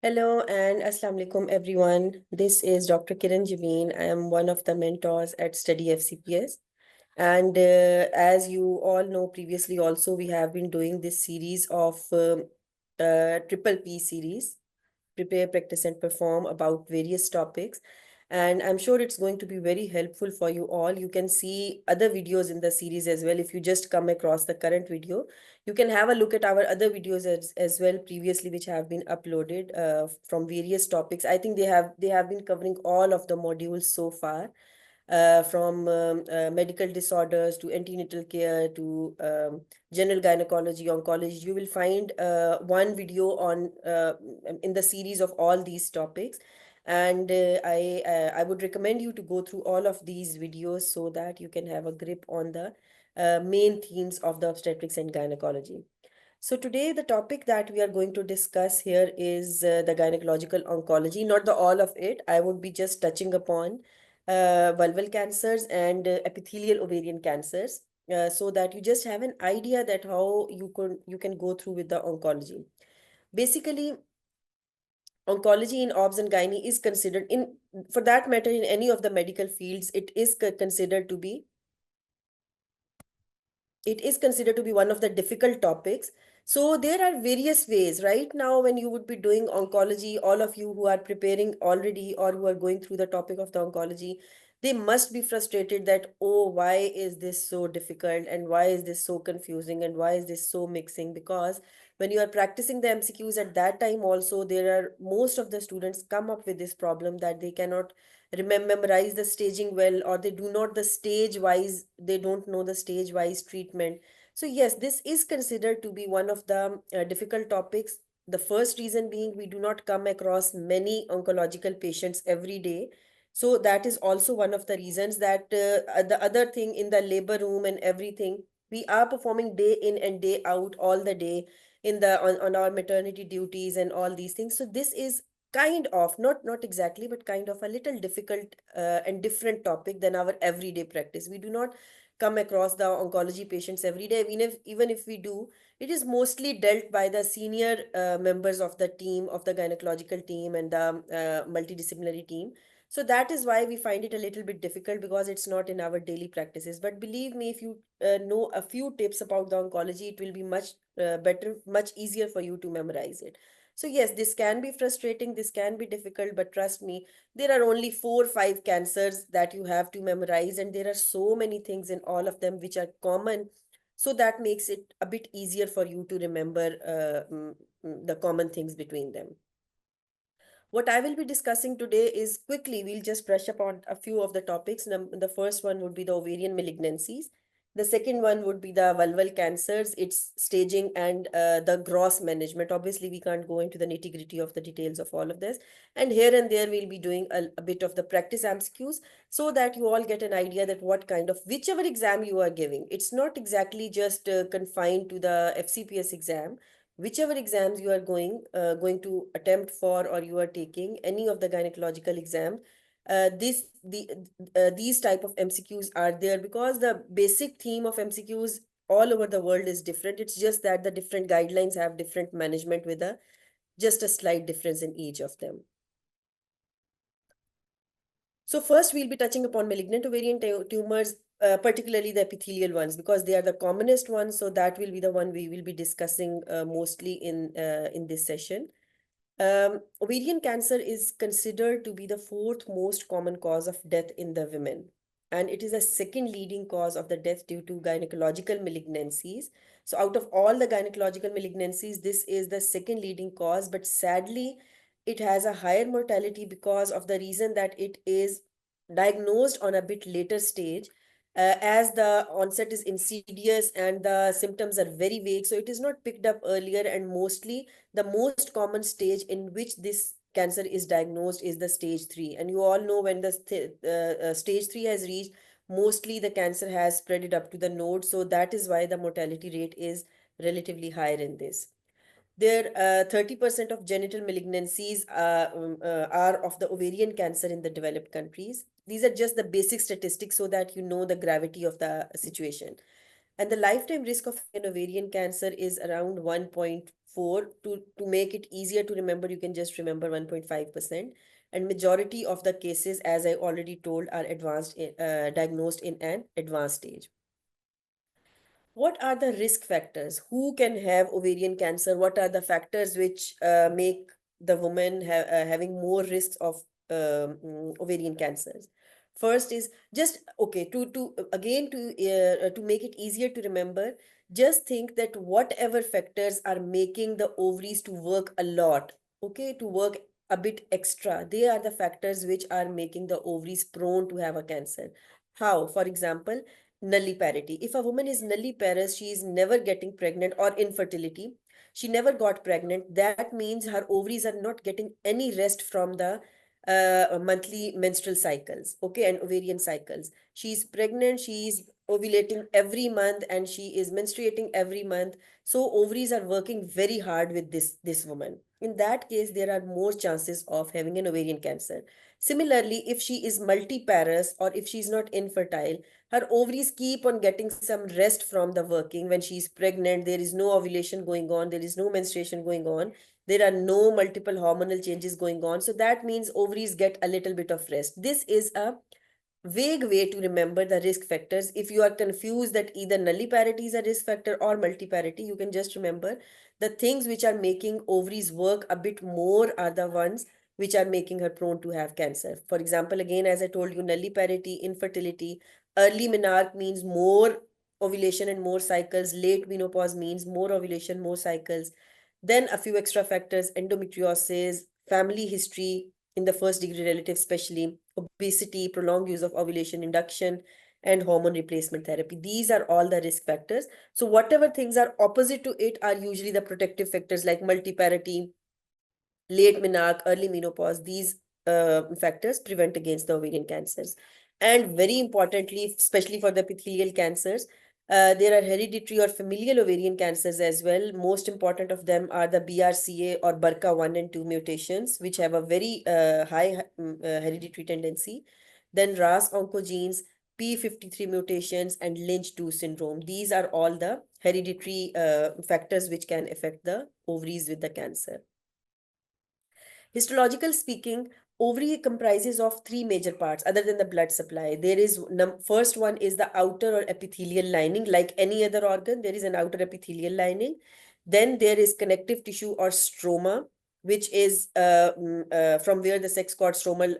Hello and Assalamu alaikum everyone. This is Dr. Kiran Javeen. I am one of the mentors at Study FCPS. And as you all know, previously also we have been doing this series of Triple P series, Prepare, Practice, and Perform, about various topics. And I'm sure it's going to be very helpful for you all. You can see other videos in the series as well. If you just come across the current video, you can have a look at our other videos as well previously, which have been uploaded from various topics. I think they have been covering all of the modules so far, from medical disorders to antenatal care to general gynecology, oncology. You will find one video on in the series of all these topics. And I would recommend you to go through all of these videos so that you can have a grip on the main themes of the obstetrics and gynecology. So today the topic that we are going to discuss here is the gynecological oncology, not the all of it. I would be just touching upon vulval cancers and epithelial ovarian cancers, so that you just have an idea that how you can go through with the oncology. Basically, oncology in obs and gynae is considered, in for that matter, in any of the medical fields, considered to be one of the difficult topics. So there are various ways. Right now, when you would be doing oncology, all of you who are preparing already or who are going through the topic of the oncology, they must be frustrated that, oh, why is this so difficult and why is this so confusing and why is this so mixing? Because when you are practicing the MCQs at that time also, there are most of the students come up with this problem that they cannot memorize the staging well, or they do not the stage wise, they don't know the stage wise treatment. So yes, this is considered to be one of the difficult topics. The first reason being, we do not come across many oncological patients every day. So that is also one of the reasons. That the other thing, in the labor room and everything, we are performing day in and day out all the day in the on our maternity duties and all these things. So this is kind of, not exactly, but kind of a little difficult and different topic than our everyday practice. We do not come across the oncology patients every day. Even if we do, it is mostly dealt by the senior members of the team, of the gynecological team and the multidisciplinary team. So that is why we find it a little bit difficult, because it's not in our daily practices. But believe me, if you know a few tips about the oncology, it will be much better, much easier for you to memorize it. So yes, this can be frustrating, this can be difficult, but trust me, there are only 4 5 cancers that you have to memorize, and there are so many things in all of them which are common. So that makes it a bit easier for you to remember the common things between them. What I will be discussing today is, quickly, we'll just brush upon a few of the topics. The first one would be the ovarian malignancies. The second one would be the vulval cancers, its staging, and the gross management. Obviously, we can't go into the nitty gritty of the details of all of this. And here and there, we'll be doing a bit of the practice MCQs, so that you all get an idea that what kind of, whichever exam you are giving, it's not exactly just confined to the FCPS exam. Whichever exams you are going to attempt for, or you are taking any of the gynecological exam, these type of MCQs are there, because the basic theme of MCQs all over the world is different. It's just that the different guidelines have different management, with a just a slight difference in each of them. So first, we'll be touching upon malignant ovarian tumors, particularly the epithelial ones, because they are the commonest ones. So that will be the one we will be discussing mostly in this session. Ovarian cancer is considered to be the fourth most common cause of death in the women, and it is the second leading cause of the death due to gynecological malignancies. So out of all the gynecological malignancies, this is the second leading cause, but sadly, it has a higher mortality because of the reason that it is diagnosed on a bit later stage, as the onset is insidious and the symptoms are very vague. So it is not picked up earlier, and mostly the most common stage in which this cancer is diagnosed is the stage 3. And you all know, when the stage 3 has reached, mostly the cancer has spread it up to the node. So that is why the mortality rate is relatively higher in this. There, 30% of genital malignancies are of the ovarian cancer in the developed countries. These are just the basic statistics so that you know the gravity of the situation. And the lifetime risk of an ovarian cancer is around 1.5 4. To make it easier to remember, you can just remember 1.5%. And majority of the cases, as I already told, are diagnosed in an advanced stage. What are the risk factors? Who can have ovarian cancer? What are the factors which make the woman having more risks of ovarian cancers? First is just okay to again to make it easier to remember. Just think that whatever factors are making the ovaries to work a lot, okay, to work a bit extra, they are the factors which are making the ovaries prone to have a cancer. How? For example, nulliparity. If a woman is nulliparous, she is never getting pregnant, or infertility. She never got pregnant. That means her ovaries are not getting any rest from the monthly menstrual cycles, okay, and ovarian cycles. She's pregnant, she's ovulating every month, and she is menstruating every month. So ovaries are working very hard with this woman. In that case, there are more chances of having an ovarian cancer. Similarly, if she is multiparous or if she's not infertile, her ovaries keep on getting some rest from the working. When she's pregnant, there is no ovulation going on, there is no menstruation going on, there are no multiple hormonal changes going on. So that means ovaries get a little bit of rest. This is a vague way to remember the risk factors. If you are confused that either nulliparity is a risk factor or multiparity, you can just remember the things which are making ovaries work a bit more are the ones which are making her prone to have cancer. For example, again, as I told you, nulliparity, infertility, early menarche means more ovulation and more cycles, late menopause means more ovulation, more cycles. Then a few extra factors: endometriosis, family history in the first degree relative, especially obesity, prolonged use of ovulation induction, and hormone replacement therapy. These are all the risk factors. So whatever things are opposite to it are usually the protective factors, like multiparity, late menarche, early menopause. These factors prevent against the ovarian cancers. And very importantly, especially for the epithelial cancers, there are hereditary or familial ovarian cancers as well. Most important of them are the BRCA or BRCA1 and 2 mutations, which have a very high hereditary tendency. Then RAS oncogenes, P53 mutations, and Lynch 2 syndrome. These are all the hereditary factors which can affect the ovaries with the cancer. Histological speaking, ovary comprises of three major parts other than the blood supply. There is first one is the outer or epithelial lining. Like any other organ, there is an outer epithelial lining. Then there is connective tissue or stroma, which is from where the sex cord stromal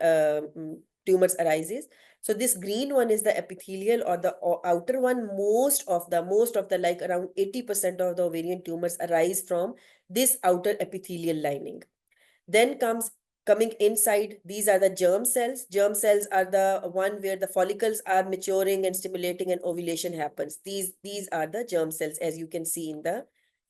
tumors arises. So this green one is the epithelial or the outer one. Most of the like around 80% of the ovarian tumors arise from this outer epithelial lining. Then coming inside, these are the germ cells. Germ cells are the one where the follicles are maturing and stimulating and ovulation happens. These are the germ cells, as you can see in the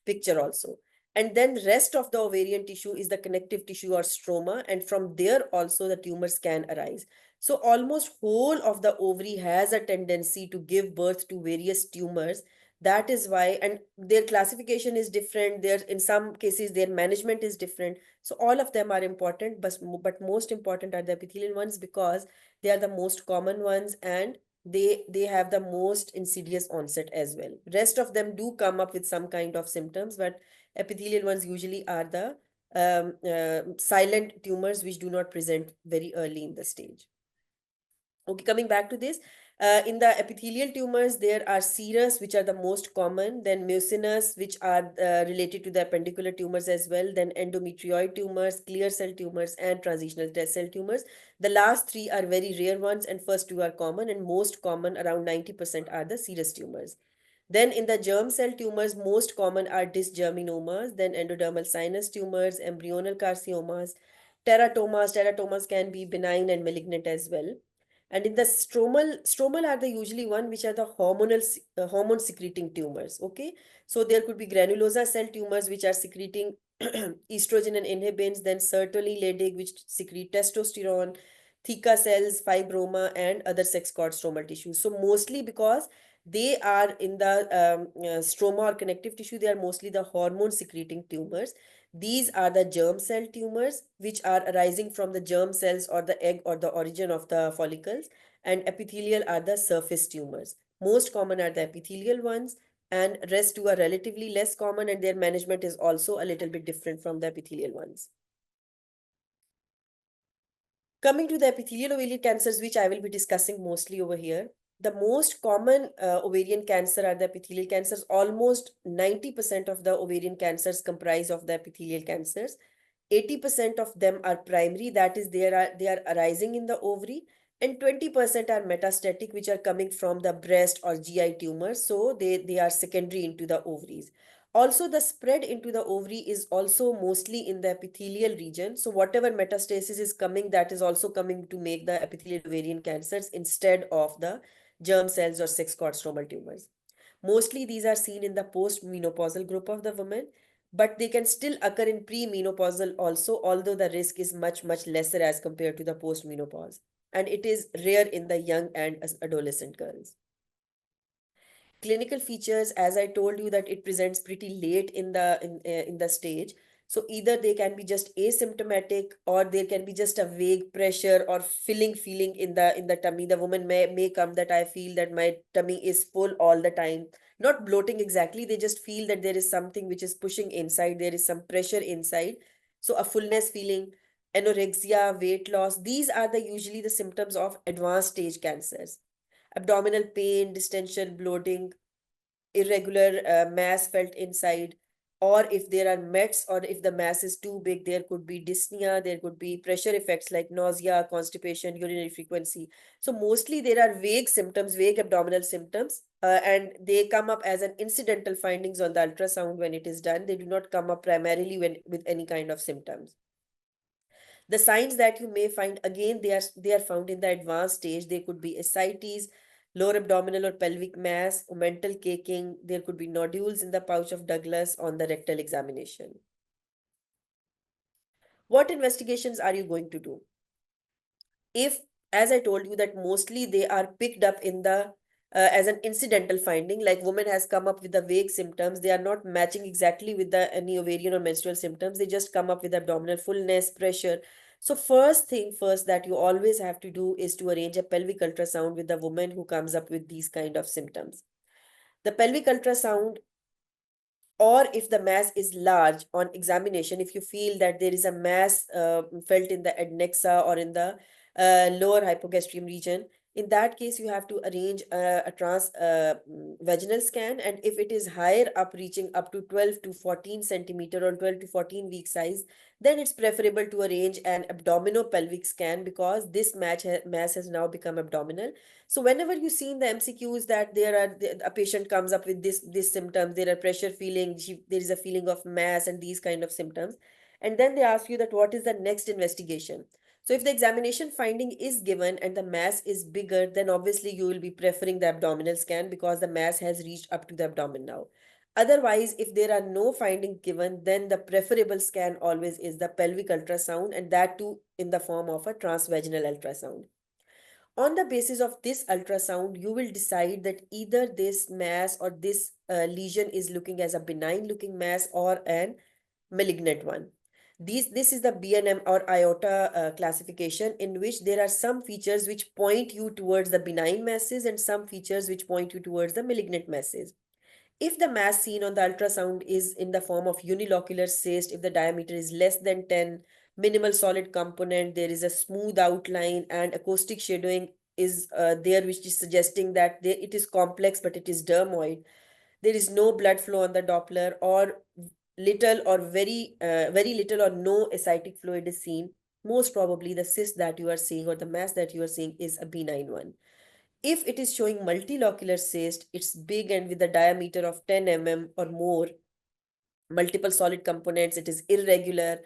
picture also. And then rest of the ovarian tissue is the connective tissue or stroma, and from there also the tumors can arise. So almost whole of the ovary has a tendency to give birth to various tumors. That is why, and their classification is different. There, in some cases, their management is different. So all of them are important, but most important are the epithelial ones because they are the most common ones, and they have the most insidious onset as well. Rest of them do come up with some kind of symptoms, but epithelial ones usually are the silent tumors which do not present very early in the stage. Okay, coming back to this, in the epithelial tumors, there are serous, which are the most common, then mucinous, which are related to the appendicular tumors as well, then endometrioid tumors, clear cell tumors, and transitional cell tumors. The last three are very rare ones, and first two are common, and most common, around 90%, are the serous tumors. Then in the germ cell tumors, most common are dysgerminomas, then endodermal sinus tumors, embryonal carcinomas, teratomas. Teratomas can be benign and malignant as well. And in the stromal are the usually one which are the hormone secreting tumors. Okay, so there could be granulosa cell tumors which are secreting estrogen and inhibins, then certainly Leydig which secrete testosterone, theca cells, fibroma, and other sex cord stromal tissues. So mostly because they are in the stroma or connective tissue, they are mostly the hormone secreting tumors. These are the germ cell tumors, which are arising from the germ cells or the egg or the origin of the follicles, and epithelial are the surface tumors. Most common are the epithelial ones. and rest two are relatively less common, and their management is also a little bit different from the epithelial ones. Coming to the epithelial ovarian cancers, which I will be discussing mostly over here, the most common ovarian cancer are the epithelial cancers. Almost 90% of the ovarian cancers comprise of the epithelial cancers. 80% of them are primary, that is, they are arising in the ovary, and 20% are metastatic, which are coming from the breast or GI tumors. So they are secondary into the ovaries. Also, the spread into the ovary is also mostly in the epithelial region. So whatever metastasis is coming, that is also coming to make the epithelial ovarian cancers instead of the germ cells or sex cord stromal tumors. Mostly these are seen in the post-menopausal group of the women, but they can still occur in pre-menopausal also, although the risk is much, much lesser as compared to the post-menopause. And it is rare in the young and adolescent girls. Clinical features, as I told you, that it presents pretty late in the stage. So either they can be just asymptomatic, or there can be just a vague pressure or filling feeling in the tummy. The woman may come that I feel that my tummy is full all the time. Not bloating exactly, they just feel that there is something which is pushing inside, there is some pressure inside. So a fullness feeling, anorexia, weight loss, these are usually the symptoms of advanced stage cancers. Abdominal pain, distension, bloating, irregular mass felt inside, or if there are mets, or if the mass is too big, there could be dyspnea, there could be pressure effects like nausea, constipation, urinary frequency. So mostly there are vague symptoms, vague abdominal symptoms, and they come up as an incidental findings on the ultrasound when it is done. They do not come up primarily when with any kind of symptoms. The signs that you may find, again, they are found in the advanced stage. They could be ascites, lower abdominal or pelvic mass, mental caking. There could be nodules in the pouch of Douglas on the rectal examination. What investigations are you going to do? If, as I told you, that mostly they are picked up in the as an incidental finding, like woman has come up with the vague symptoms, they are not matching exactly with the any ovarian or menstrual symptoms, they just come up with abdominal fullness, pressure. So first thing first that you always have to do is to arrange a pelvic ultrasound with the woman who comes up with these kind of symptoms. The pelvic ultrasound, or if the mass is large on examination, if you feel that there is a mass felt in the adnexa or in the lower hypogastrium region, in that case you have to arrange a trans vaginal scan, and if it is higher up, reaching up to 12 to 14 centimeter or 12 to 14 week size, then it's preferable to arrange an abdominopelvic scan, because this mass has now become abdominal. So whenever you see in the MCQs that a patient comes up with this symptoms, there are pressure feeling, there is a feeling of mass and these kind of symptoms, and then they ask you that what is the next investigation. So if the examination finding is given and the mass is bigger, then obviously you will be preferring the abdominal scan, because the mass has reached up to the abdomen now. Otherwise, if there are no findings given, then the preferable scan always is the pelvic ultrasound, and that too in the form of a transvaginal ultrasound. On the basis of this ultrasound, you will decide that either this mass or this lesion is looking as a benign looking mass or an malignant one. This is the BNM or IOTA classification, in which there are some features which point you towards the benign masses and some features which point you towards the malignant masses. If the mass seen on the ultrasound is in the form of unilocular cyst, if the diameter is less than 10, minimal solid component, there is a smooth outline and acoustic shadowing is there, which is suggesting that it is complex but it is dermoid. There is no blood flow on the Doppler, or little or very little or no ascitic fluid is seen. Most probably the cyst that you are seeing or the mass that you are seeing is a benign one. If it is showing multilocular cyst, it's big and with a diameter of 10 mm or more, multiple solid components, it is irregular,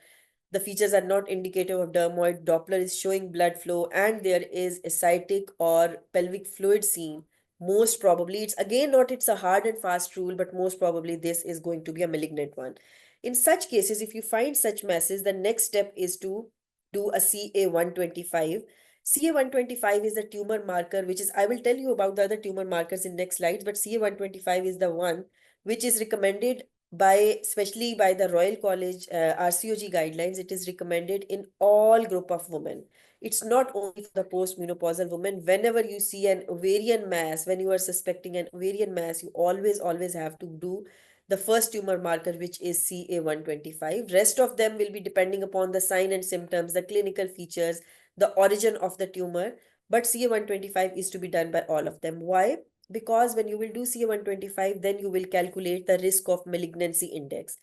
the features are not indicative of dermoid, Doppler is showing blood flow, and there is ascitic or pelvic fluid seen, most probably, it's again not it's a hard and fast rule, but most probably this is going to be a malignant one. In such cases, if you find such masses, the next step is to do a CA125. CA125 is the tumor marker, which is, I will tell you about the other tumor markers in next slides, but CA125 is the one which is recommended by, especially by the Royal College RCOG guidelines. It is recommended in all group of women. It's not only for the postmenopausal woman. Whenever you see an ovarian mass, when you are suspecting an ovarian mass, you always have to do the first tumor marker, which is CA125. Rest of them will be depending upon the sign and symptoms, the clinical features, the origin of the tumor. But CA125 is to be done by all of them. Why? Because when you will do CA125, then you will calculate the risk of malignancy index.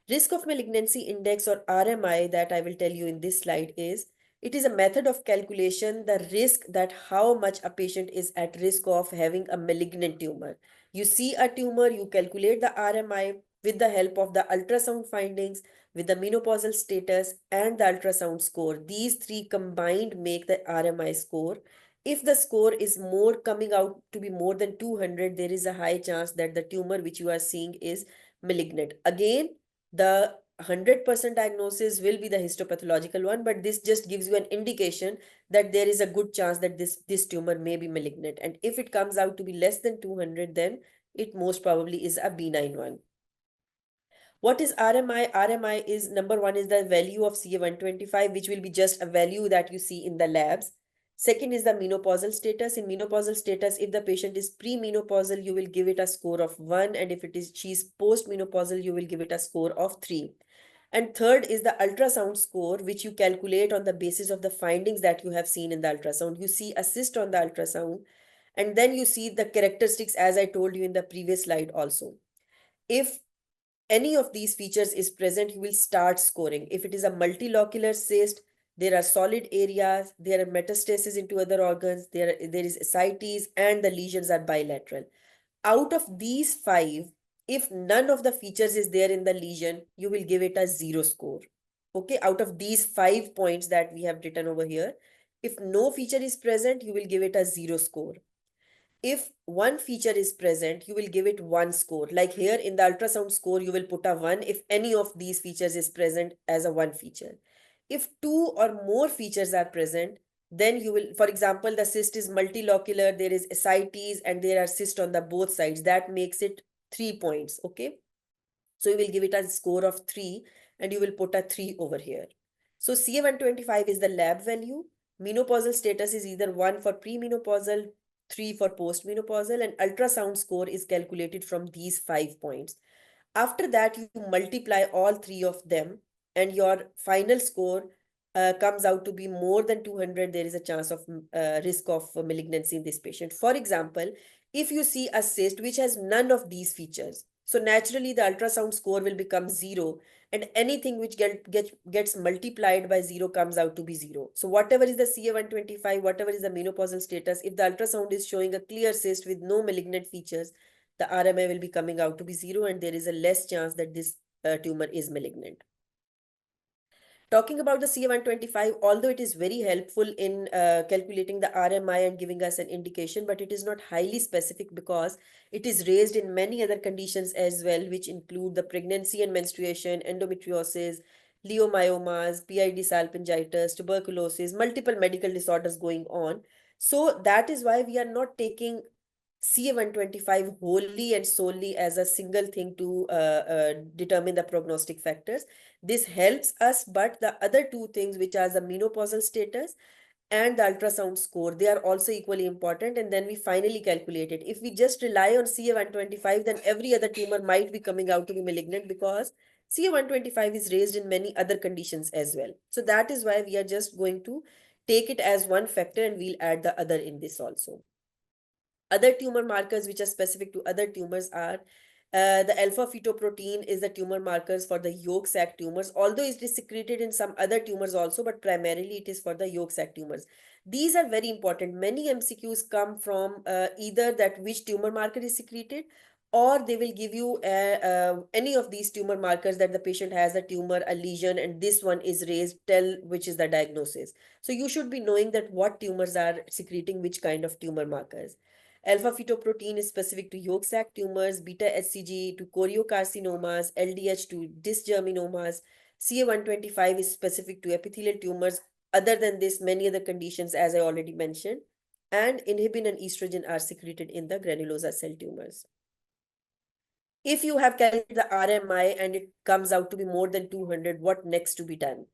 Risk of malignancy index, or RMI, that I will tell you in this slide is, it is a method of calculation the risk, that how much a patient is at risk of having a malignant tumor. You see a tumor, you calculate the RMI with the help of the ultrasound findings, with the menopausal status and the ultrasound score. These three combined make the RMI score. If the score is more, coming out to be more than 200, there is a high chance that the tumor which you are seeing is malignant. Again, the 100% diagnosis will be the histopathological one, but this just gives you an indication that there is a good chance that this tumor may be malignant. And if it comes out to be less than 200, then it most probably is a benign one. What is RMI? RMI is, number one is the value of CA125, which will be just a value that you see in the labs. Second is the menopausal status. In menopausal status, if the patient is premenopausal, you will give it a score of 1. And if she's postmenopausal, you will give it a score of 3. And third is the ultrasound score, which you calculate on the basis of the findings that you have seen in the ultrasound. You see a cyst on the ultrasound, and then you see the characteristics, as I told you in the previous slide also. If any of these features is present, you will start scoring. If it is a multilocular cyst, there are solid areas, there are metastasis into other organs, there is ascites, and the lesions are bilateral. Out of these 5, if none of the features is there in the lesion, you will give it a 0 score. Okay, out of these 5 points that we have written over here, if no feature is present, you will give it a 0 score. If one feature is present, you will give it 1 score. Like here in the ultrasound score, you will put a 1 if any of these features is present as a 1 feature. If 2 or more features are present, then you will, for example, the cyst is multilocular, there is ascites and there are cysts on the both sides. That makes it 3 points, okay? So you will give it a score of 3 and you will put a 3 over here. So CA125 is the lab value. Menopausal status is either 1 for premenopausal, 3 for postmenopausal, and ultrasound score is calculated from these 5 points. After that, you multiply all 3 of them and your final score comes out to be more than 200. There is a chance of risk of malignancy in this patient. For example, if you see a cyst which has none of these features, so naturally the ultrasound score will become 0, and anything which gets multiplied by 0 comes out to be 0. So whatever is the CA125, whatever is the menopausal status, if the ultrasound is showing a clear cyst with no malignant features, the RMI will be coming out to be 0, and there is a less chance that this tumor is malignant. Talking about the CA125, although it is very helpful in calculating the RMI and giving us an indication, but it is not highly specific because it is raised in many other conditions as well, which include the pregnancy and menstruation, endometriosis, leiomyomas, PID salpingitis, tuberculosis, multiple medical disorders going on. So that is why we are not taking CA125 wholly and solely as a single thing to determine the prognostic factors. This helps us, but the other 2 things, which are the menopausal status and the ultrasound score, they are also equally important. And then we finally calculate it. If we just rely on CA125, then every other tumor might be coming out to be malignant because CA125 is raised in many other conditions as well. So that is why we are just going to take it as one factor and we'll add the other in this also. Other tumor markers which are specific to other tumors are the alpha fetoprotein is the tumor markers for the yolk sac tumors, although it is secreted in some other tumors also, but primarily it is for the yolk sac tumors. These are very important. Many MCQs come from either that which tumor marker is secreted, or they will give you any of these tumor markers that the patient has a tumor, a lesion, and this one is raised, tell which is the diagnosis. So you should be knowing that what tumors are secreting which kind of tumor markers. Alpha fetoprotein is specific to yolk sac tumors, beta HCG to choriocarcinomas, LDH to dysgerminomas. CA125 is specific to epithelial tumors. Other than this, many other conditions, as I already mentioned, and inhibin and estrogen are secreted in the granulosa cell tumors. If you have calculated the RMI and it comes out to be more than 200, what next to be done?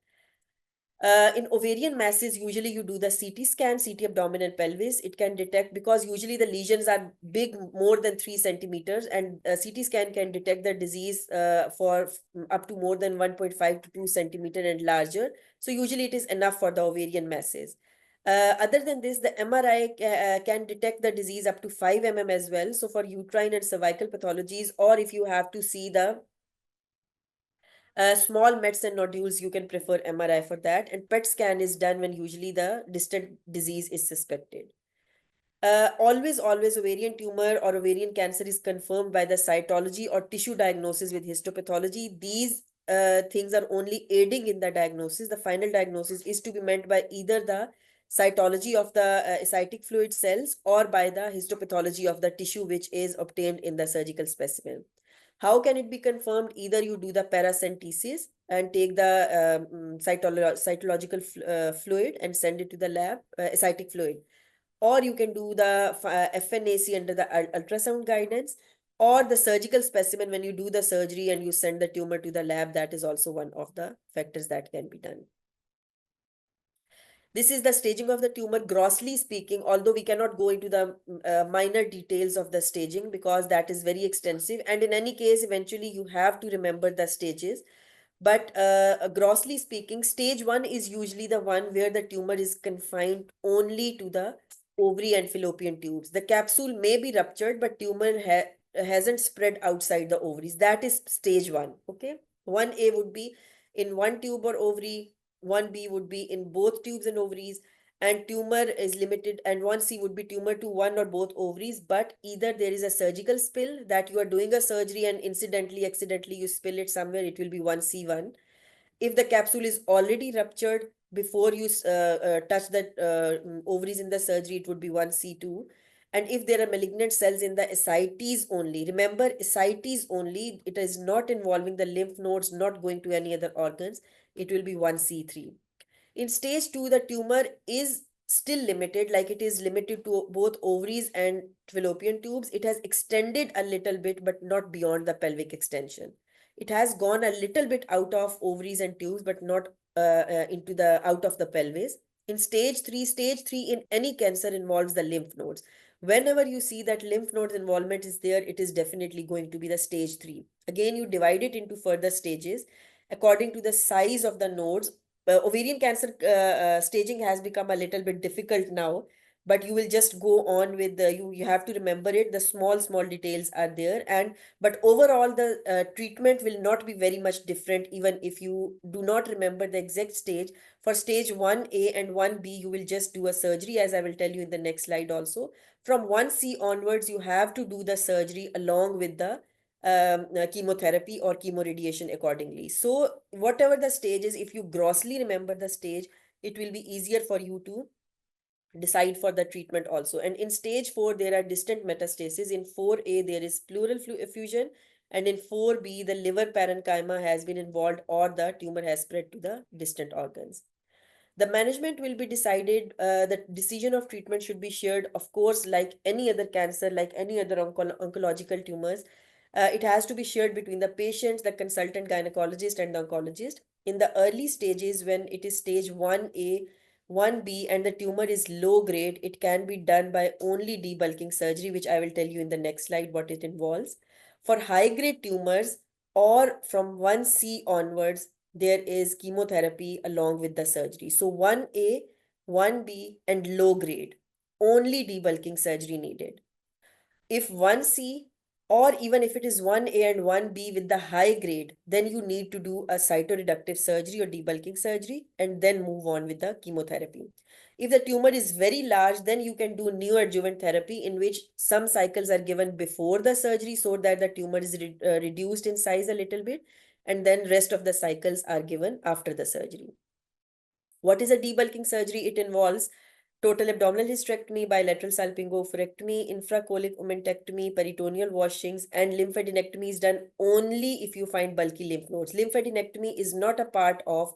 In ovarian masses, usually you do the CT scan, CT abdomen and pelvis. It can detect, because usually the lesions are big, more than 3 centimeters, and CT scan can detect the disease for up to more than 1.5 to 2 centimeter and larger. So usually it is enough for the ovarian masses. Other than this, the MRI can detect the disease up to 5 mm as well. So for uterine and cervical pathologies, or if you have to see the small mets and nodules, you can prefer MRI for that. And PET scan is done when usually the distant disease is suspected. Always ovarian tumor or ovarian cancer is confirmed by the cytology or tissue diagnosis with histopathology. These things are only aiding in the diagnosis. The final diagnosis is to be meant by either the cytology of the ascitic fluid cells or by the histopathology of the tissue which is obtained in the surgical specimen. How can it be confirmed? Either you do the paracentesis and take the cytological fluid and send it to the lab, ascitic fluid, or you can do the FNAC under the ultrasound guidance, or the surgical specimen when you do the surgery and you send the tumor to the lab. That is also one of the factors that can be done. This is the staging of the tumor, grossly speaking, although we cannot go into the minor details of the staging because that is very extensive. And in any case, eventually you have to remember the stages. But grossly speaking, stage 1 is usually the one where the tumor is confined only to the ovary and fallopian tubes. The capsule may be ruptured, but tumor hasn't spread outside the ovaries. That is stage 1. Okay. 1A would be in one tube or ovary, 1B would be in both tubes and ovaries, and tumor is limited, and 1C would be tumor to one or both ovaries, but either there is a surgical spill that you are doing a surgery and incidentally, accidentally you spill it somewhere, it will be 1C1. If the capsule is already ruptured before you touch the ovaries in the surgery, it would be 1C2. And if there are malignant cells in the ascites only, remember ascites only, it is not involving the lymph nodes, not going to any other organs, it will be 1C3. In stage 2, the tumor is still limited, like it is limited to both ovaries and fallopian tubes. It has extended a little bit, but not beyond the pelvic extension. It has gone a little bit out of ovaries and tubes, but not into the out of the pelvis. In stage 3 in any cancer involves the lymph nodes. Whenever you see that lymph nodes involvement is there, it is definitely going to be the stage 3. Again, you divide it into further stages according to the size of the nodes. Ovarian cancer staging has become a little bit difficult now, but you will just go on with the you have to remember it, the small details are there, and but overall the treatment will not be very much different even if you do not remember the exact stage. For stage 1A and 1B, you will just do a surgery, as I will tell you in the next slide also. From 1C onwards, you have to do the surgery along with the chemotherapy or chemoradiation accordingly. So whatever the stage is, if you grossly remember the stage, it will be easier for you to decide for the treatment also. And in stage 4, there are distant metastases. In 4A, there is pleural effusion. And in 4B, the liver parenchyma has been involved or the tumor has spread to the distant organs. The management will be decided, the decision of treatment should be shared, of course, like any other cancer, like any other oncological tumors. It has to be shared between the patients, the consultant gynecologist, and the oncologist. In the early stages, when it is stage 1A, 1B, and the tumor is low grade, it can be done by only debulking surgery, which I will tell you in the next slide what it involves. For high grade tumors or from 1C onwards, there is chemotherapy along with the surgery. So 1A, 1B, and low grade, only debulking surgery needed. If 1C, or even if it is 1A and 1B with the high grade, then you need to do a cytoreductive surgery or debulking surgery and then move on with the chemotherapy. If the tumor is very large, then you can do neoadjuvant therapy in which some cycles are given before the surgery so that the tumor is reduced in size a little bit, and then rest of the cycles are given after the surgery. What is a debulking surgery? It involves total abdominal hysterectomy, bilateral salpingo-oophorectomy, infracolic omentectomy, peritoneal washings, and lymphadenectomy is done only if you find bulky lymph nodes. Lymphadenectomy is not a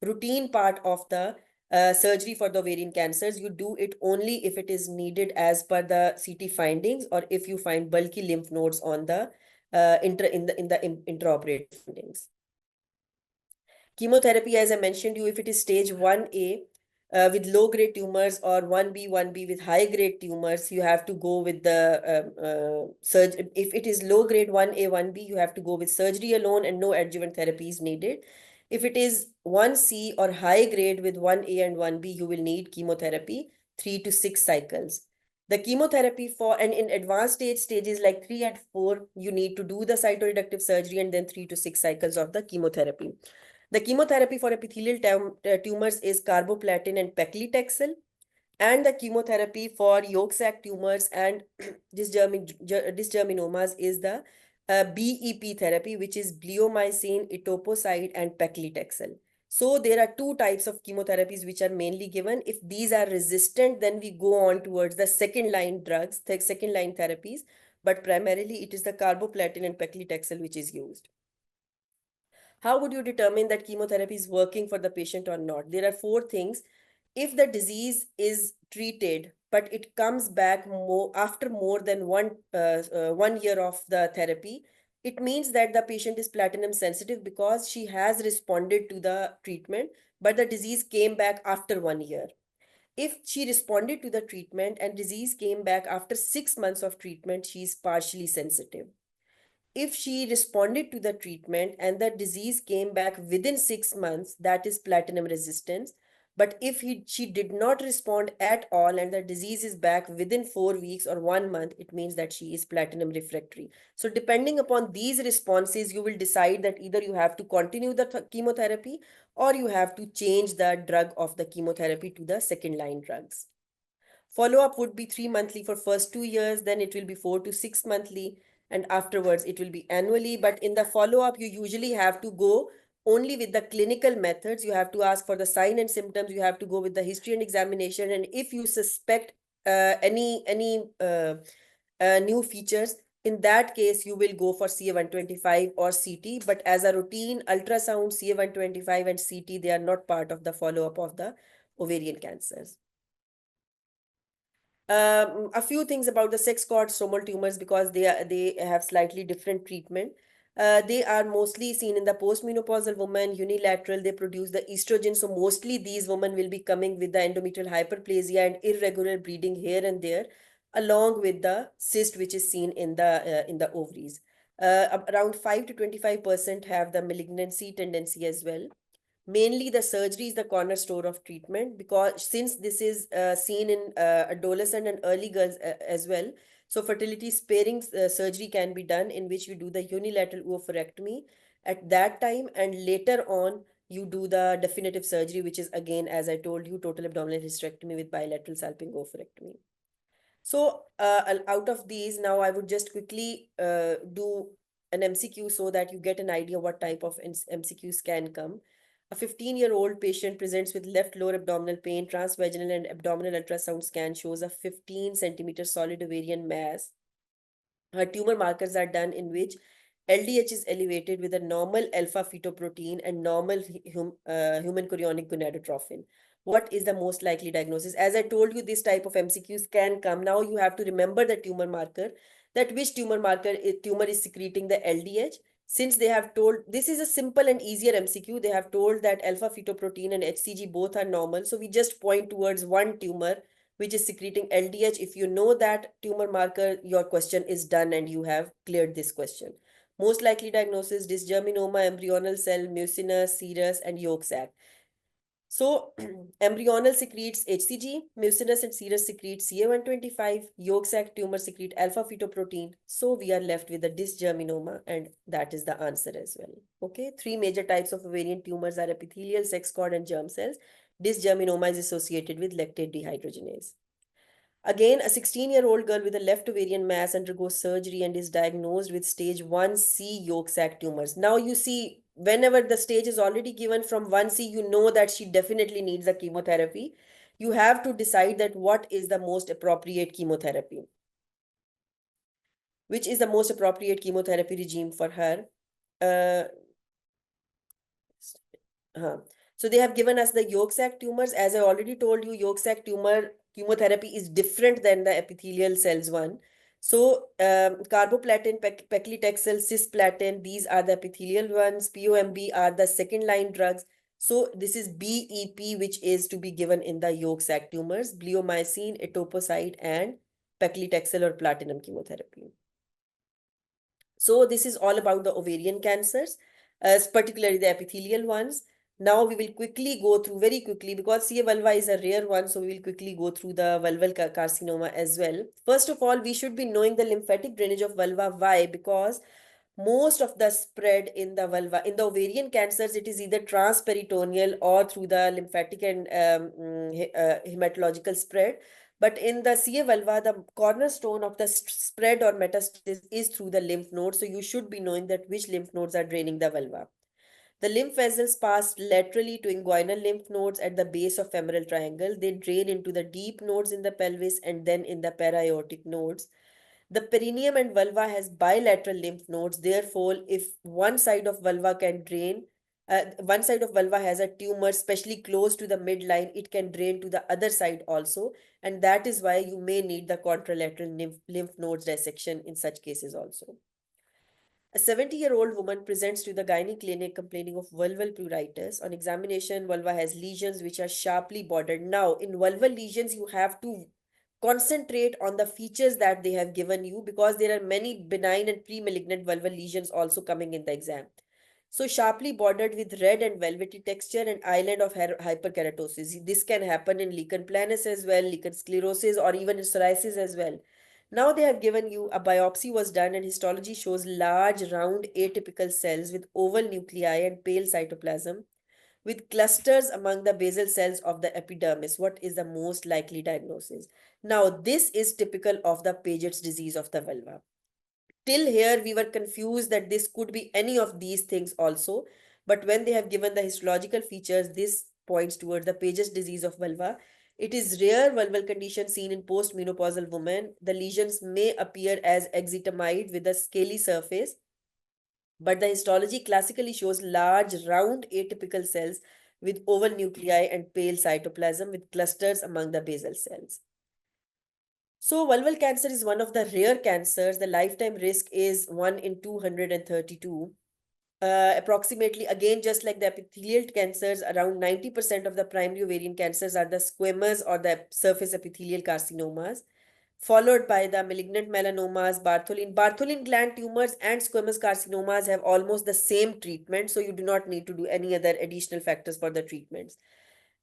routine part of the surgery for the ovarian cancers. You do it only if it is needed as per the CT findings or if you find bulky lymph nodes on the intraoperative findings. Chemotherapy, as I mentioned you, if it is stage 1A with low-grade tumors, or 1B, 1B with high-grade tumors, you have to go with the surgery. If it is low-grade 1A, 1B, you have to go with surgery alone and no adjuvant therapy is needed. If it is 1C or high-grade with 1A and 1B, you will need chemotherapy 3 to 6 cycles. The chemotherapy for, and in advanced stages like 3 and 4, you need to do the cytoreductive surgery and then 3 to 6 cycles of the chemotherapy. The chemotherapy for epithelial tumors is carboplatin and paclitaxel, and the chemotherapy for yolk sac tumors and dysgerminomas is the BEP therapy, which is bleomycin, etoposide, and paclitaxel. So there are two types of chemotherapies which are mainly given. If these are resistant, then we go on towards the second line drugs, the second line therapies, but primarily it is the carboplatin and paclitaxel which is used. How would you determine that chemotherapy is working for the patient or not? There are four things. If the disease is treated, but it comes back more after more than 1 year of the therapy, it means that the patient is platinum sensitive because she has responded to the treatment, but the disease came back after 1 year. If she responded to the treatment and disease came back after 6 months of treatment, she is partially sensitive. If she responded to the treatment and the disease came back within 6 months, that is platinum resistance. But if she did not respond at all and the disease is back within 4 weeks or 1 month, it means that she is platinum refractory. So depending upon these responses, you will decide that either you have to continue the chemotherapy or you have to change the drug of the chemotherapy to the second line drugs. Follow-up would be 3 monthly for first 2 years, then it will be 4 to 6 monthly, and afterwards it will be annually. But in the follow-up, you usually have to go only with the clinical methods. You have to ask for the sign and symptoms. You have to go with the history and examination. And if you suspect any new features, in that case, you will go for CA-125 or CT. But as a routine ultrasound, CA-125 and CT, they are not part of the follow-up of the ovarian cancers. A few things about the sex cord stromal tumors, because they have slightly different treatment. They are mostly seen in the postmenopausal woman, unilateral. They produce the estrogen, so mostly these women will be coming with the endometrial hyperplasia and irregular bleeding here and there, along with the cyst which is seen in the ovaries. Around 5 to 25% have the malignancy tendency as well. Mainly the surgery is the cornerstone of treatment, because since this is seen in adolescent and early girls as well, so fertility sparing surgery can be done, in which you do the unilateral oophorectomy at that time, and later on you do the definitive surgery, which is again, as I told you, total abdominal hysterectomy with bilateral salpingo-oophorectomy. So out of these, now I would just quickly do an MCQ so that you get an idea what type of MCQs can come. A 15-year-old patient presents with left lower abdominal pain. Transvaginal and abdominal ultrasound scan shows a 15 centimeter solid ovarian mass. Her tumor markers are done, in which LDH is elevated with a normal alpha fetoprotein and normal human chorionic gonadotrophin. What is the most likely diagnosis? As I told you, this type of MCQs can come. Now you have to remember the tumor marker, that which tumor is secreting the LDH. Since they have told, this is a simple and easier MCQ, they have told that alpha fetoprotein and HCG both are normal. So we just point towards one tumor which is secreting LDH. If you know that tumor marker, your question is done and you have cleared this question. Most likely diagnosis: dysgerminoma, embryonal cell, mucinous, serous, and yolk sac. So embryonal secretes HCG, mucinous and serous secrete CA-125, yolk sac tumor secrete alpha fetoprotein. So we are left with the dysgerminoma, and that is the answer as well. Okay, three major types of ovarian tumors are epithelial, sex cord, and germ cells. Dysgerminoma is associated with lactate dehydrogenase. Again, a 16-year-old girl with a left ovarian mass undergoes surgery and is diagnosed with stage 1C yolk sac tumors. Now you see, whenever the stage is already given from 1C, you know that she definitely needs a chemotherapy. You have to decide that what is the most appropriate chemotherapy. Which is the most appropriate chemotherapy regime for her? Uh, So they have given us the yolk sac tumors. As I already told you, yolk sac tumor chemotherapy is different than the epithelial cells one. So carboplatin, paclitaxel, cisplatin, these are the epithelial ones. POMB are the second line drugs. So this is BEP, which is to be given in the yolk sac tumors, bleomycin, etoposide, and paclitaxel or platinum chemotherapy. So this is all about the ovarian cancers, particularly the epithelial ones. Now we will quickly go through very quickly, because CA vulva is a rare one, so we will quickly go through the vulval carcinoma as well. First of all, we should be knowing the lymphatic drainage of vulva. Why? Because most of the spread in the vulva, in the ovarian cancers, it is either transperitoneal or through the lymphatic and hematological spread. But in the CA vulva, the cornerstone of the spread or metastasis is through the lymph nodes. So you should be knowing that which lymph nodes are draining the vulva. The lymph vessels pass laterally to inguinal lymph nodes at the base of femoral triangle. They drain into the deep nodes in the pelvis and then in the para-aortic nodes. The perineum and vulva has bilateral lymph nodes. Therefore, if one side of vulva can drain, one side of vulva has a tumor, especially close to the midline, it can drain to the other side also. And that is why you may need the contralateral lymph nodes dissection in such cases also. A 70-year-old woman presents to the gynae clinic complaining of vulval pruritus. On examination, vulva has lesions which are sharply bordered. Now, in vulval lesions, you have to concentrate on the features that they have given you, because there are many benign and pre-malignant vulval lesions also coming in the exam. So sharply bordered with red and velvety texture and island of hyperkeratosis. This can happen in lichen planus as well, lichen sclerosis, or even in psoriasis as well. Now they have given you a biopsy was done, and histology shows large round atypical cells with oval nuclei and pale cytoplasm with clusters among the basal cells of the epidermis. What is the most likely diagnosis? Now this is typical of the Paget's disease of the vulva. Till here we were confused that this could be any of these things also, but when they have given the histological features, this points towards the Paget's disease of vulva. It is rare vulval condition seen in postmenopausal women. The lesions may appear as excitamide with a scaly surface, but the histology classically shows large round atypical cells with oval nuclei and pale cytoplasm with clusters among the basal cells. So vulval cancer is one of the rare cancers. The lifetime risk is 1 in 232. Approximately, again, just like the epithelial cancers, around 90% of the primary ovarian cancers are the squamous or the surface epithelial carcinomas, followed by the malignant melanomas, Bartholin gland tumors, and squamous carcinomas have almost the same treatment, so you do not need to do any other additional factors for the treatments.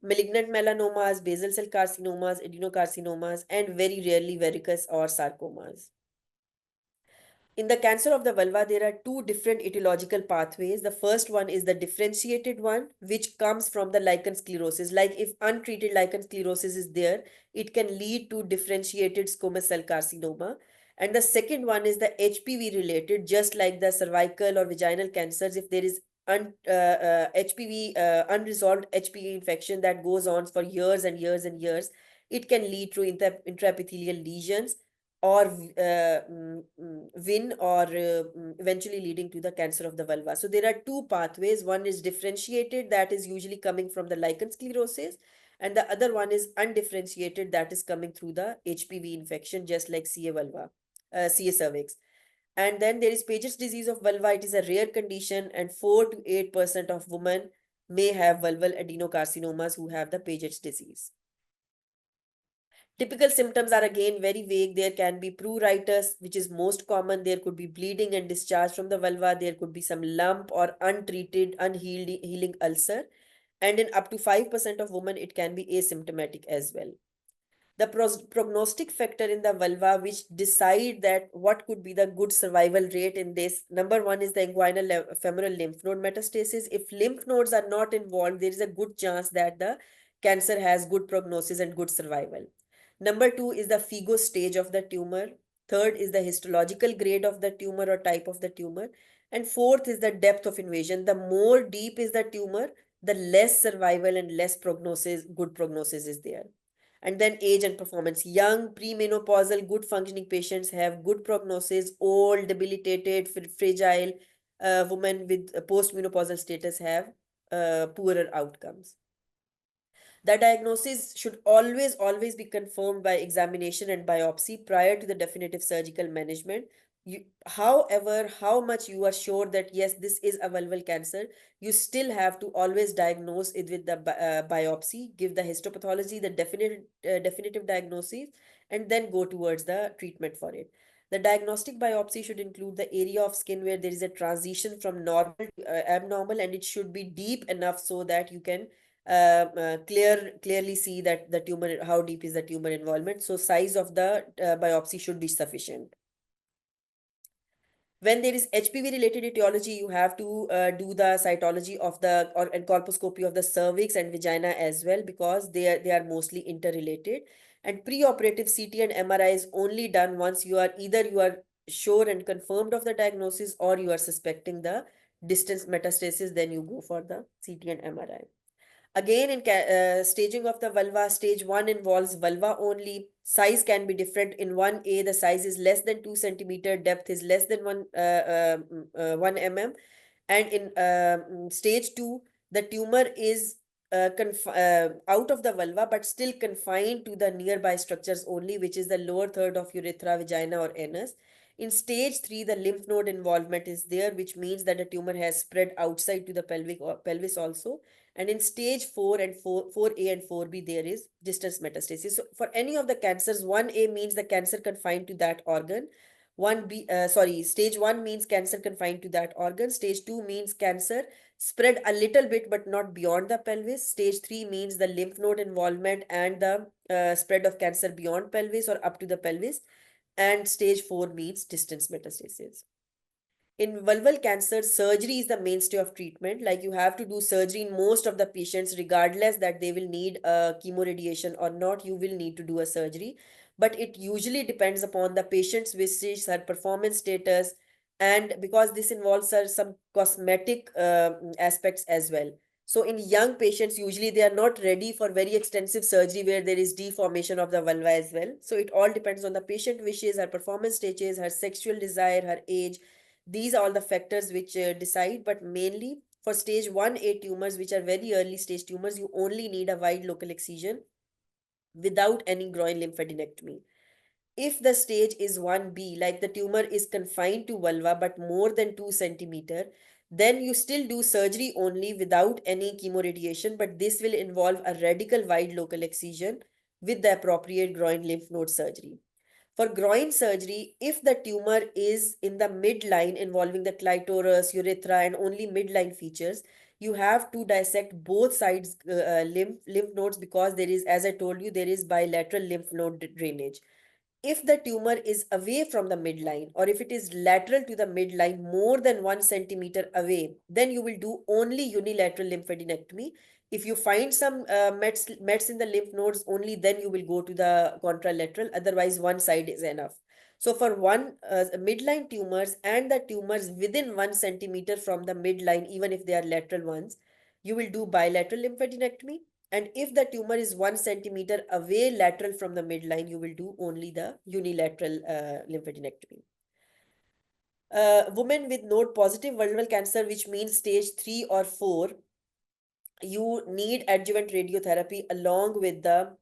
Malignant melanomas, basal cell carcinomas, adenocarcinomas, and very rarely verrucous or sarcomas. In the cancer of the vulva, there are two different etiological pathways. The first one is the differentiated one, which comes from the lichen sclerosis. Like if untreated lichen sclerosis is there, it can lead to differentiated squamous cell carcinoma. And the second one is the HPV related, just like the cervical or vaginal cancers. If there is HPV, unresolved HPV infection that goes on for years and years and years, it can lead to intraepithelial lesions or WIN, or eventually leading to the cancer of the vulva. So there are two pathways. One is differentiated, that is usually coming from the lichen sclerosis, and the other one is undifferentiated, that is coming through the HPV infection, just like CA vulva, CA cervix. And then there is Paget's disease of vulva. It is a rare condition, and 4 to 8% of women may have vulval adenocarcinomas who have the Paget's disease. Typical symptoms are again very vague. There can be pruritus, which is most common. There could be bleeding and discharge from the vulva. There could be some lump or untreated, unhealed healing ulcer. And in up to 5% of women, it can be asymptomatic as well. The prognostic factor in the vulva which decide that what could be the good survival rate in this, number one is the inguinal femoral lymph node metastasis. If lymph nodes are not involved, there is a good chance that the cancer has good prognosis and good survival. Number two is the FIGO stage of the tumor. Third is the histological grade of the tumor or type of the tumor. And fourth is the depth of invasion. The more deep is the tumor, the less survival and less prognosis, good prognosis is there. And then age and performance. Young, premenopausal, good functioning patients have good prognosis. Old, debilitated, fragile women with postmenopausal status have poorer outcomes. The diagnosis should always be confirmed by examination and biopsy prior to the definitive surgical management. However, how much you are sure that yes, this is a vulval cancer, you still have to always diagnose it with the biopsy, give the histopathology, the definitive diagnosis, and then go towards the treatment for it. The diagnostic biopsy should include the area of skin where there is a transition from normal to abnormal, and it should be deep enough so that you can clearly see that the tumor, how deep is the tumor involvement. So size of the biopsy should be sufficient. When there is HPV related etiology, you have to do the cytology of the or and colposcopy of the cervix and vagina as well, because they are mostly interrelated. And preoperative CT and MRI is only done once you are sure and confirmed of the diagnosis, or you are suspecting the distant metastasis, then you go for the CT and MRI. Again, in staging of the vulva, stage 1 involves vulva only. Size can be different. In 1A, the size is less than 2 centimeter, depth is less than 1 mm. And in stage 2, the tumor is out of the vulva but still confined to the nearby structures only, which is the lower third of urethra, vagina, or anus. In stage 3, the lymph node involvement is there, which means that the tumor has spread outside to the pelvis also. And in stage 4 and 4A and 4B, there is distance metastasis. So for any of the cancers, 1A means the cancer confined to that organ. Stage 1 means cancer confined to that organ. Stage 2 means cancer spread a little bit but not beyond the pelvis. Stage 3 means the lymph node involvement and the spread of cancer beyond pelvis or up to the pelvis. And stage 4 means distance metastasis. In vulval cancer, surgery is the mainstay of treatment. Like, you have to do surgery in most of the patients, regardless that they will need chemoradiation or not, you will need to do a surgery. But it usually depends upon the patient's wishes, her performance status, and because this involves some cosmetic aspects as well. So in young patients, usually they are not ready for very extensive surgery where there is deformation of the vulva as well. So it all depends on the patient wishes, her performance stages, her sexual desire, her age. These are all the factors which decide, but mainly for stage 1A tumors, which are very early stage tumors, you only need a wide local excision without any groin lymphadenectomy. If the stage is 1B, like the tumor is confined to vulva but more than 2 centimeter, then you still do surgery only without any chemoradiation, but this will involve a radical wide local excision with the appropriate groin lymph node surgery. For groin surgery, if the tumor is in the midline involving the clitoris, urethra, and only midline features, you have to dissect both sides lymph nodes, because there is, as I told you, there is bilateral lymph node drainage. If the tumor is away from the midline, or if it is lateral to the midline more than 1 centimeter away, then you will do only unilateral lymphadenectomy. If you find some mets in the lymph nodes only, then you will go to the contralateral. Otherwise, one side is enough. So for one midline tumors and the tumors within 1 centimeter from the midline, even if they are lateral ones, you will do bilateral lymphadenectomy. And if the tumor is 1 centimeter away lateral from the midline, you will do only the unilateral lymphadenectomy. Women with node positive vulval cancer, which means stage 3 or 4, you need adjuvant radiotherapy along with the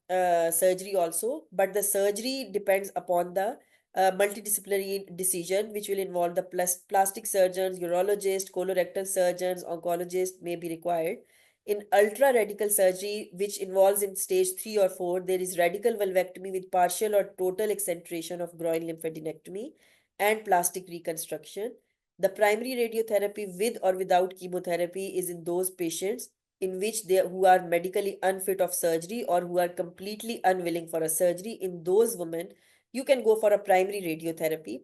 surgery also. But the surgery depends upon the multidisciplinary decision, which will involve the plastic surgeons, urologists, colorectal surgeons, oncologists may be required. In ultra radical surgery, which involves in stage 3 or 4, there is radical vulvectomy with partial or total excenteration of groin lymphadenectomy and plastic reconstruction. The primary radiotherapy with or without chemotherapy is in those patients in which they who are medically unfit of surgery or who are completely unwilling for a surgery. In those women, you can go for a primary radiotherapy.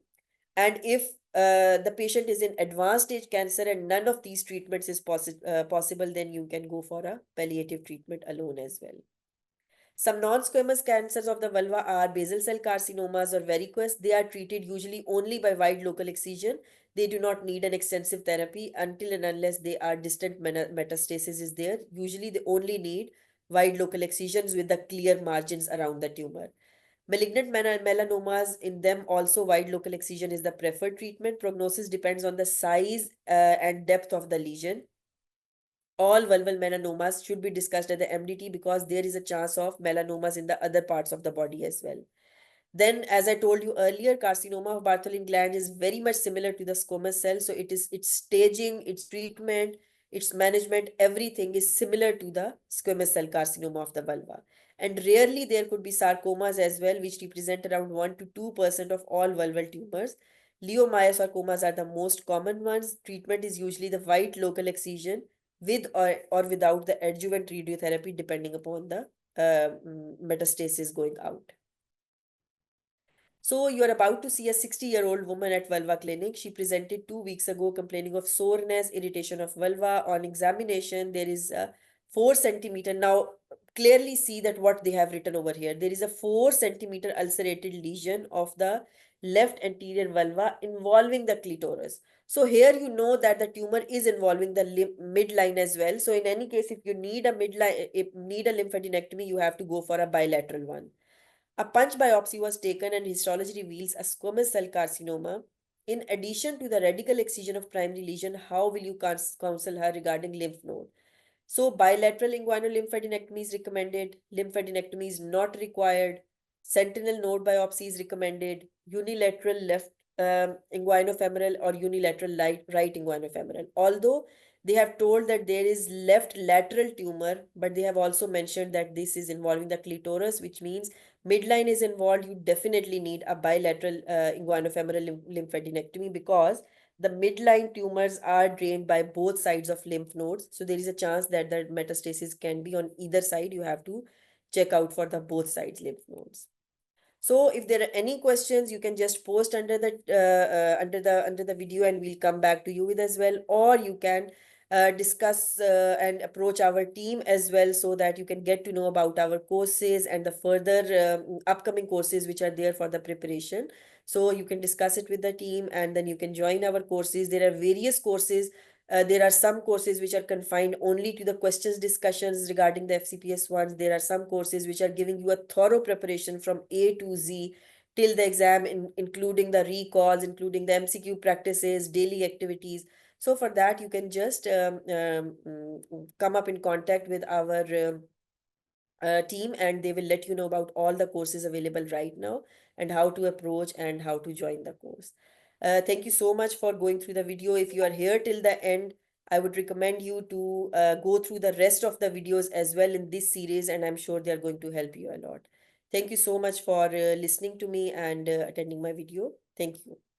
And if the patient is in advanced stage cancer and none of these treatments is possible, then you can go for a palliative treatment alone as well. Some non-squamous cancers of the vulva are basal cell carcinomas or varicose. They are treated usually only by wide local excision. They do not need an extensive therapy until and unless they are distant metastasis is there. Usually they only need wide local excisions with the clear margins around the tumor. Malignant melanomas, in them also wide local excision is the preferred treatment. Prognosis depends on the size and depth of the lesion. all vulval melanomas should be discussed at the MDT because there is a chance of melanomas in the other parts of the body as well. Then, as I told you earlier, carcinoma of Bartholin gland is very much similar to the squamous cell. So it is its staging, its treatment, its management, everything is similar to the squamous cell carcinoma of the vulva. And rarely there could be sarcomas as well, which represent around 1 to 2% of all vulval tumors. Leiomyosarcomas are the most common ones. Treatment is usually the white local excision with or without the adjuvant radiotherapy, depending upon the metastasis going out. So you are about to see a 60-year-old woman at Vulva Clinic. She presented 2 weeks ago complaining of soreness, irritation of vulva. On examination, there is a 4 centimeter. Now, clearly see that what they have written over here. There is a 4 centimeter ulcerated lesion of the left anterior vulva involving the clitoris. So here you know that the tumor is involving the midline as well. So in any case, if you need a midline, if need a lymphadenectomy, you have to go for a bilateral one. A punch biopsy was taken and histology reveals a squamous cell carcinoma. In addition to the radical excision of primary lesion, how will you counsel her regarding lymph node? So bilateral inguinal-lymphadenectomy is recommended. Lymphadenectomy is not required. Sentinel node biopsy is recommended. Unilateral left inguinofemoral or unilateral right inguinofemoral. Although they have told that there is left lateral tumor, but they have also mentioned that this is involving the clitoris, which means midline is involved. You definitely need a bilateral inguinofemoral lymphadenectomy because the midline tumors are drained by both sides of lymph nodes. So there is a chance that the metastasis can be on either side. You have to check out for the both sides lymph nodes. So if there are any questions, you can just post under the under the video, and we'll come back to you with as well. Or you can discuss and approach our team as well, so that you can get to know about our courses and the further upcoming courses which are there for the preparation. So you can discuss it with the team, and then you can join our courses. There are various courses. There are some courses which are confined only to the questions discussions regarding the FCPS ones. There are some courses which are giving you a thorough preparation from A to Z till the exam, including the recalls, including the MCQ practices, daily activities. So for that, you can just come up in contact with our team, and they will let you know about all the courses available right now and how to approach and how to join the course. Thank you so much for going through the video. If you are here till the end, I would recommend you to go through the rest of the videos as well in this series, and I'm sure they are going to help you a lot. Thank you so much for listening to me and attending my video. Thank you.